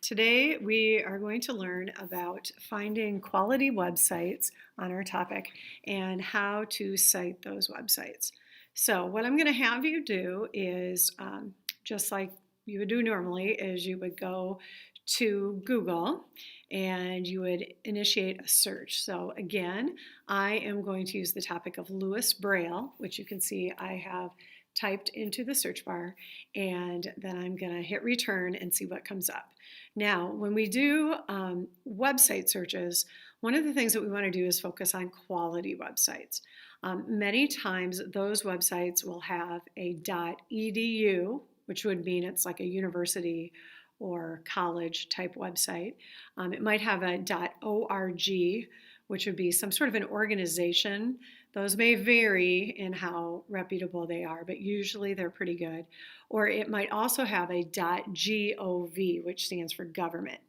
Today we are going to learn about finding quality websites on our topic and how to cite those websites. So what I'm going to have you do is just like you would do normally is you would go to Google and you would initiate a search. So again, I am going to use the topic of Lewis Braille, which you can see I have typed into the search bar, and then I'm going to hit return and see what comes up. Now, when we do website searches, one of the things that we want to do is focus on quality websites. Many times those websites will have a .edu, which would mean it's like a university or college type website. It might have a .org, which would be some sort of an organization. Those may vary in how reputable they are, but usually they're pretty good. Or it might also have a .gov, which stands for government.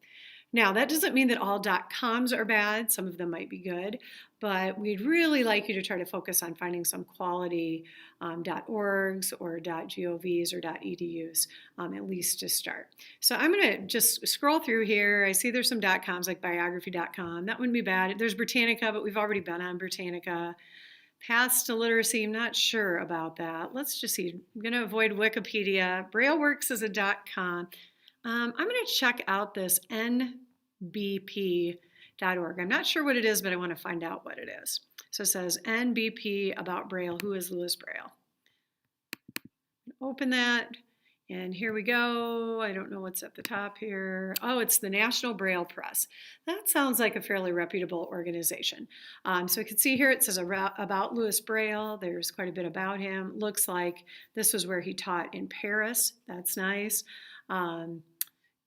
Now, that doesn't mean that all .coms are bad. Some of them might be good, but we'd really like you to try to focus on finding some quality .orgs or .govs or .edus, at least to start. So I'm going to just scroll through here. I see there's some .coms like biography.com. That wouldn't be bad. There's Britannica, but we've already been on Britannica. Paths to literacy, I'm not sure about that. Let's just see. I'm going to avoid Wikipedia. BrailleWorks is a .com. I'm going to check out this nbp.org. I'm not sure what it is, but I want to find out what it is. So it says NBP about Braille. Who is Lewis Braille? Open that, and here we go. I don't know what's at the top here. Oh, it's the National Braille Press. That sounds like a fairly reputable organization. So we can see here it says about Lewis Braille. There's quite a bit about him. Looks like this was where he taught in Paris. That's nice.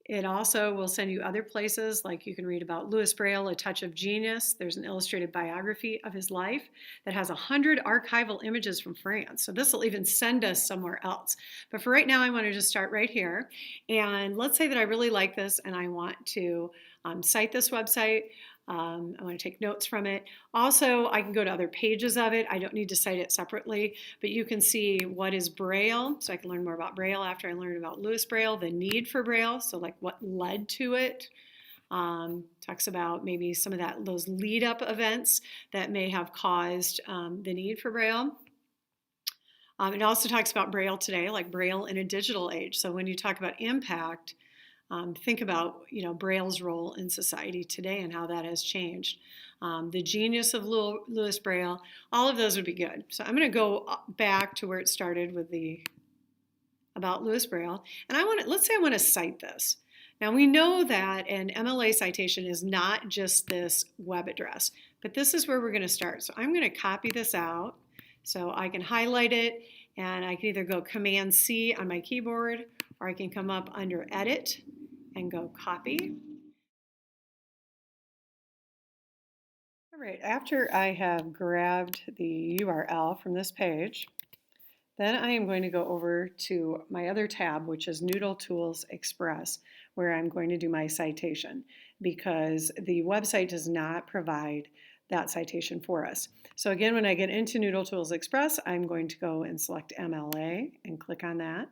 It also will send you other places, like you can read about Lewis Braille, A Touch of Genius. There's an illustrated biography of his life that has 100 archival images from France. So this will even send us somewhere else. But for right now, I want to just start right here. And let's say that I really like this and I want to cite this website. I want to take notes from it. Also, I can go to other pages of it. I don't need to cite it separately, but you can see what is Braille. So I can learn more about Braille after I learn about Lewis Braille, the need for Braille, so like what led to it. Talks about maybe some of those lead-up events that may have caused the need for Braille. It also talks about Braille today, like Braille in a digital age. So when you talk about impact, think about Braille's role in society today and how that has changed. The genius of Lewis Braille, all of those would be good. So I'm going to go back to where it started with the about Lewis Braille, and let's say I want to cite this. Now we know that an MLA citation is not just this web address, but this is where we're going to start. So I'm going to copy this out so I can highlight it, and I can either go Command C on my keyboard, or I can come up under Edit and go copy. All right, after I have grabbed the URL from this page, then I am going to go over to my other tab, which is Noodle Tools Express, where I'm going to do my citation because the website does not provide that citation for us. So again, when I get into Noodle Tools Express, I'm going to go and select MLA and click on that.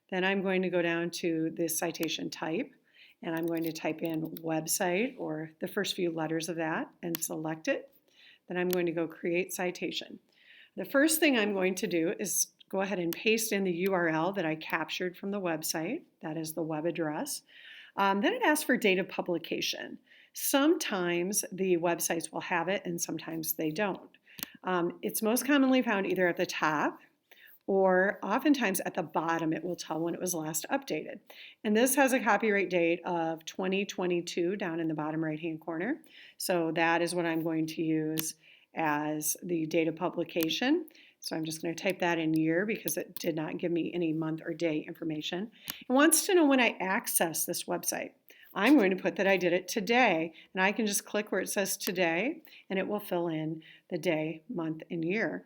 Then I'm going to go down to the citation type, and I'm going to type in website or the first few letters of that and select it. Then I'm going to go create citation. The first thing I'm going to do is go ahead and paste in the URL that I captured from the website. That is the web address. Then it asks for date of publication. Sometimes the websites will have it and sometimes they don't. It's most commonly found either at the top or oftentimes at the bottom it will tell when it was last updated. And this has a copyright date of 2022 down in the bottom right-hand corner. So that is what I'm going to use as the date of publication. So I'm just going to type that in year because it did not give me any month or day information. It wants to know when I access this website. I'm going to put that I did it today, and I can just click where it says today, and it will fill in the day, month, and year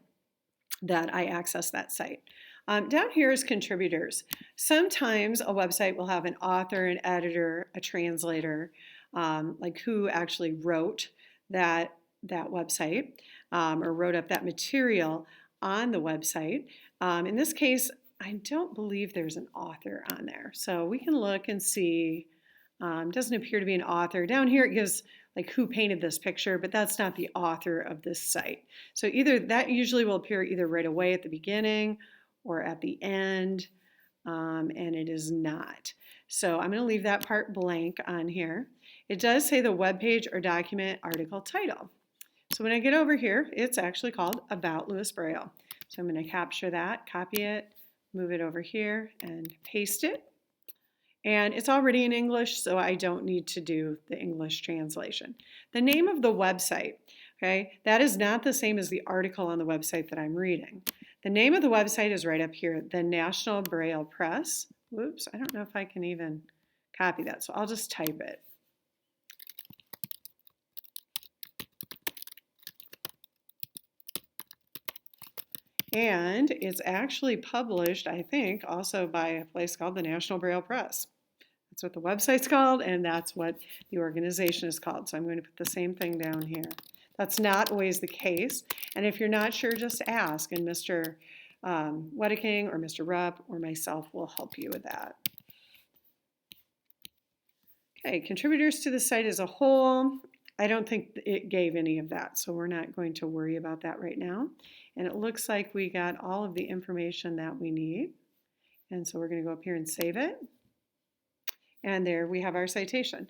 that I access that site. Down here is contributors. Sometimes a website will have an author, an editor, a translator, like who actually wrote that website or wrote up that material on the website. In this case, I don't believe there's an author on there. So we can look and see Doesn't appear to be an author. Down here it gives like who painted this picture, but that's not the author of this site. So either that usually will appear either right away at the beginning or at the end, and it is not. So I'm going to leave that part blank on here. It does say the web page or document article title. So when I get over here, it's actually called About Louis Braille. So I'm going to capture that, copy it, move it over here, and paste it. And it's already in English, so I don't need to do the English translation. The name of the website, okay, that is not the same as the article on the website that I'm reading. The name of the website is right up here, the National Braille Press. Whoops, I don't know if I can even copy that, so I'll just type it. And it's actually published, I think, also by a place called the National Braille Press. That's what the website's called, and that's what the organization is called. So I'm going to put the same thing down here. That's not always the case. And if you're not sure, just ask, and Mr. Wedeking or Mr. Rupp or myself will help you with that. Okay, contributors to the site as a whole. I don't think it gave any of that, so we're not going to worry about that right now. And it looks like we got all of the information that we need. And so we're going to go up here and save it. And there we have our citation.